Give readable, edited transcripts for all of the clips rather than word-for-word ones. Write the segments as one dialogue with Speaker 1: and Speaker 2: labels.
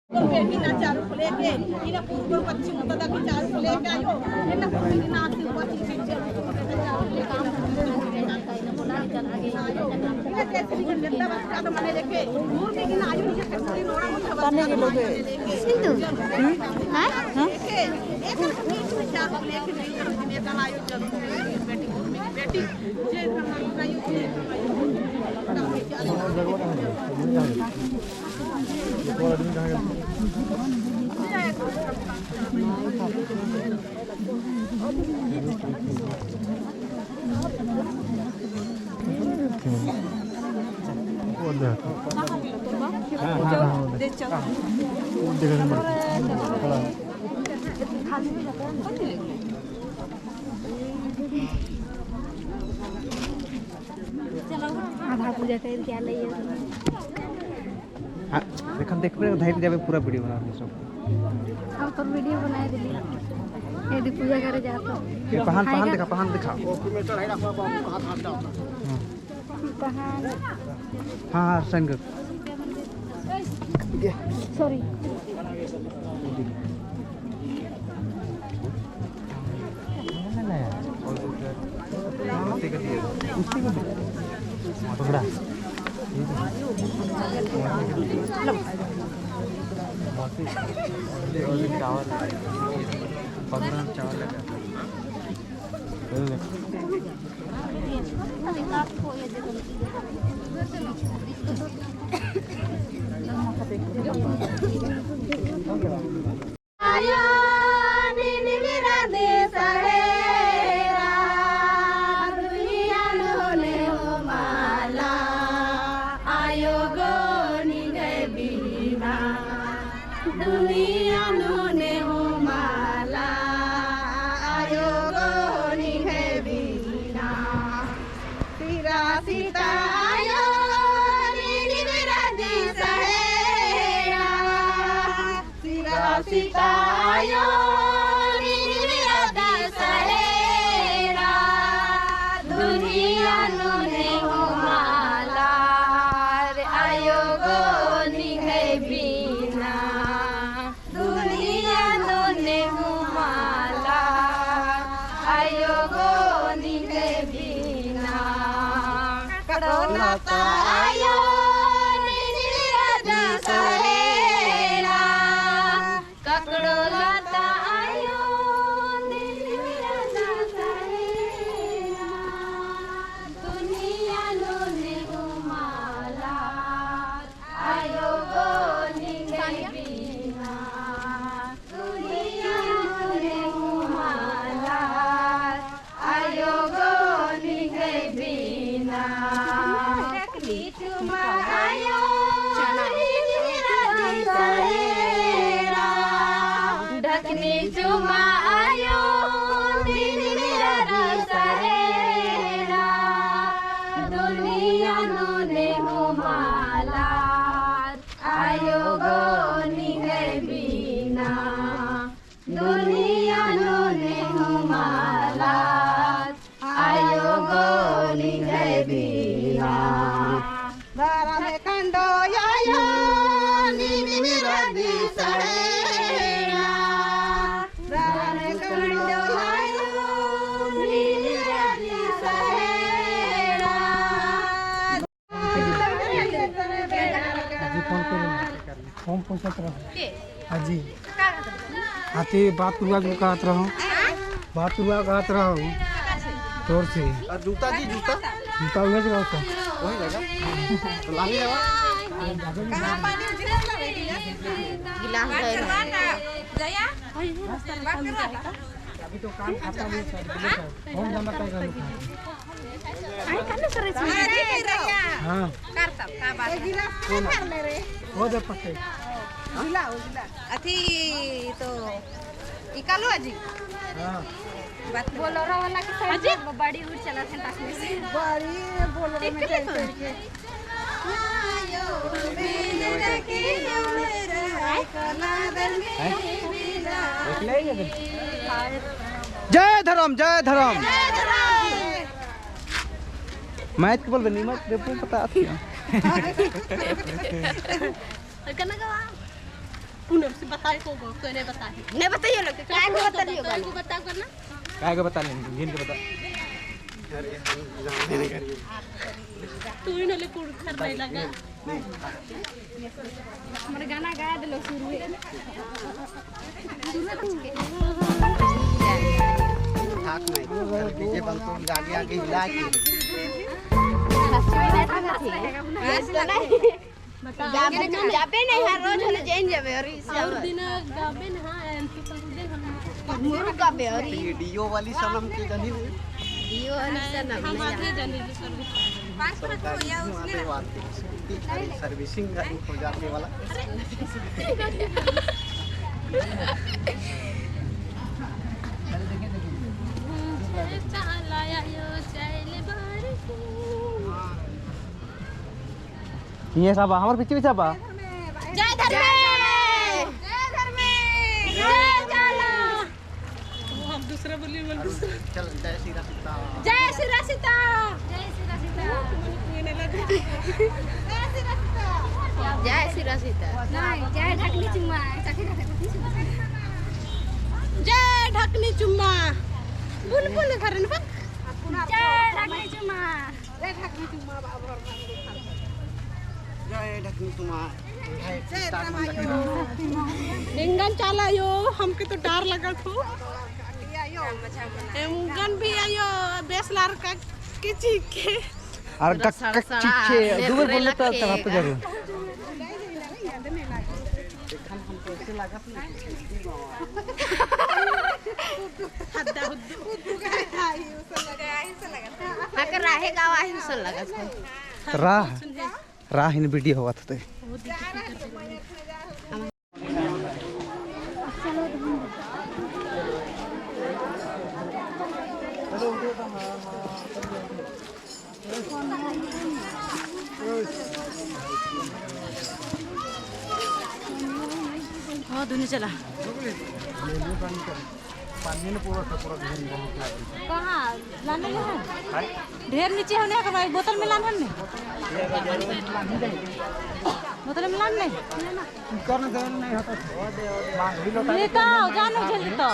Speaker 1: चारों को लेके इना पूर्व पश्चिम उत्तर दक्षिण चारों को लेके आयो इना पूर्व दिना आती पश्चिम से चारों ले काम इना जैसे भी जनता बस का तो मने देखे दूर में किना आयो ये पूरी नोड़ा मत करने के लोग सिंधु हां एक चार लेके नहीं नेता आयो जब बेटी बेटी जे हम आयो
Speaker 2: आधा पूजा कर क्या ले
Speaker 3: देखन देख पे धैर्य देवे पूरा वीडियो बना रहे सब
Speaker 2: हम तो वीडियो बनाए दिली यदि पूजा करे जाता
Speaker 3: फिर पहाड़ दिखा
Speaker 2: पहाड़
Speaker 3: हां संग
Speaker 2: सॉरी
Speaker 3: पकड़ा चावल लगा
Speaker 1: सीतायो निरदी सहेरा दुनिया ने हो माला आयो गो निघे बिना दुनिया ने हो माला आयो गो निघे बिना करोना आयो निरदी सहेरा
Speaker 3: कौन पहुंचत रहो हाजी हाथी बात पूर्वा कहत रहो बात पूर्वा कहत रहो तोर से
Speaker 4: और जूता जी जूता
Speaker 3: जूता उहे जगह तो
Speaker 4: वही लगा तो लाने आवा
Speaker 1: गिलास दे जया
Speaker 3: अभी तो काम खाता नहीं सर कौन जाना करेगा
Speaker 2: आई कने सरे
Speaker 3: हां
Speaker 1: कर सब का बात गिलास कर ले रे
Speaker 3: हो जा पके
Speaker 1: गिला अथी तो इकालो अजी
Speaker 3: हां
Speaker 2: बात बोलोरा वाला के साइड बड़ी उड़ चला थे टाकने से
Speaker 1: बड़ी बोलोरा में चल के आयो बिन रखी मेरे हाय कला दल में बिना
Speaker 3: जय धर्म मैच के बोल बनी मैच देखो पता आती है
Speaker 2: करना का
Speaker 1: पूनम से बताए को तो नहीं बताए नहीं बताइए लोग क्या को बता दियो को बताओ करना
Speaker 4: काय का बता लेंगे गिन के बता
Speaker 1: तू ही नले कुड़ कर नहीं लगा
Speaker 2: हमारे गाना गाया दिलो शुरू में
Speaker 4: ठाक नहीं डीजे बंद तो आगे आगे हिला के
Speaker 1: जाबे नहीं हर रोज हले जैन जाबे और दिन गाबे ना एमपी पर दिन हम मुरु गाबे और
Speaker 4: ये डीओ वाली सनम के जानी
Speaker 1: डीओ वाली सनम हम आगे जानी सर्विस 5 हो या उसने
Speaker 4: सर्विसिंग हो जाने वाला ये सब हमारे पीछे भी सब
Speaker 1: जय धर्मे जय धर्मे जय जाला वो हम दूसरा बोली बोल दूसरा
Speaker 4: चल जय श्री सीता
Speaker 1: जय श्री सीता
Speaker 2: जय श्री सीता
Speaker 1: जय श्री सीता
Speaker 2: नहीं जय ढकनी चुम्मा
Speaker 1: जय ढकनी चुम्मा बुलबुल घरन बक
Speaker 2: जय ढकनी चुम्मा
Speaker 1: जय ढकनी चुम्मा बाबर
Speaker 4: जय ढकनी तुम्हार
Speaker 1: डेंगन चाला यो हमके तो डर लगा थो एमगन भी आयो बेसलार का किची के
Speaker 4: और चिच्छे दूर बोले तो आप जरूर
Speaker 1: अगर राहे गावा ही सुन लगा
Speaker 4: राह इन वीडियो हुआ था
Speaker 1: हाँ दुनिया चला
Speaker 4: पानी ने पूरा
Speaker 1: कहाँ लाने है ढेर नीचे होने का भाई बोतल में लाने नहीं बोतल में लाने
Speaker 4: करने देना नहीं होता
Speaker 1: लेता आओ जानो जल्दी तो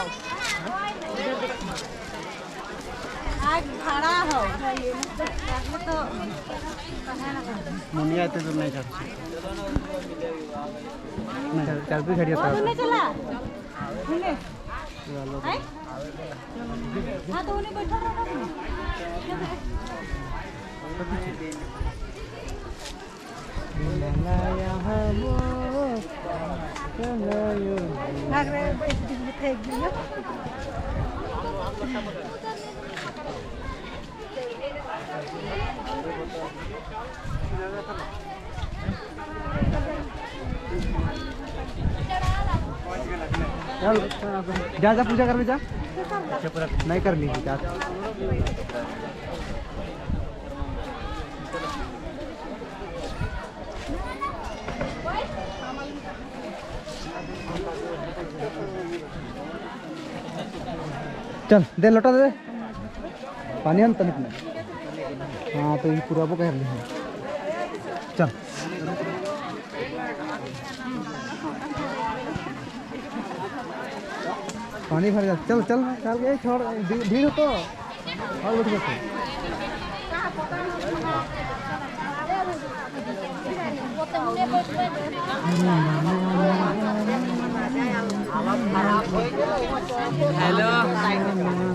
Speaker 1: आज खड़ा हो तो
Speaker 4: मुनिया तो नहीं करती चल भी खड़ी होता
Speaker 1: नहीं चला है हाँ तो उन्हें बैठा रहा
Speaker 4: चल जा जा पूजा कर जा नहीं कर ली जा चल दे लोटा दे पानी हम तनिक में हाँ तो ये पूरा वो कर ली चल पानी भर जा चल चल चल गए छोड़ भीड़ तो और बैठ गए हेलो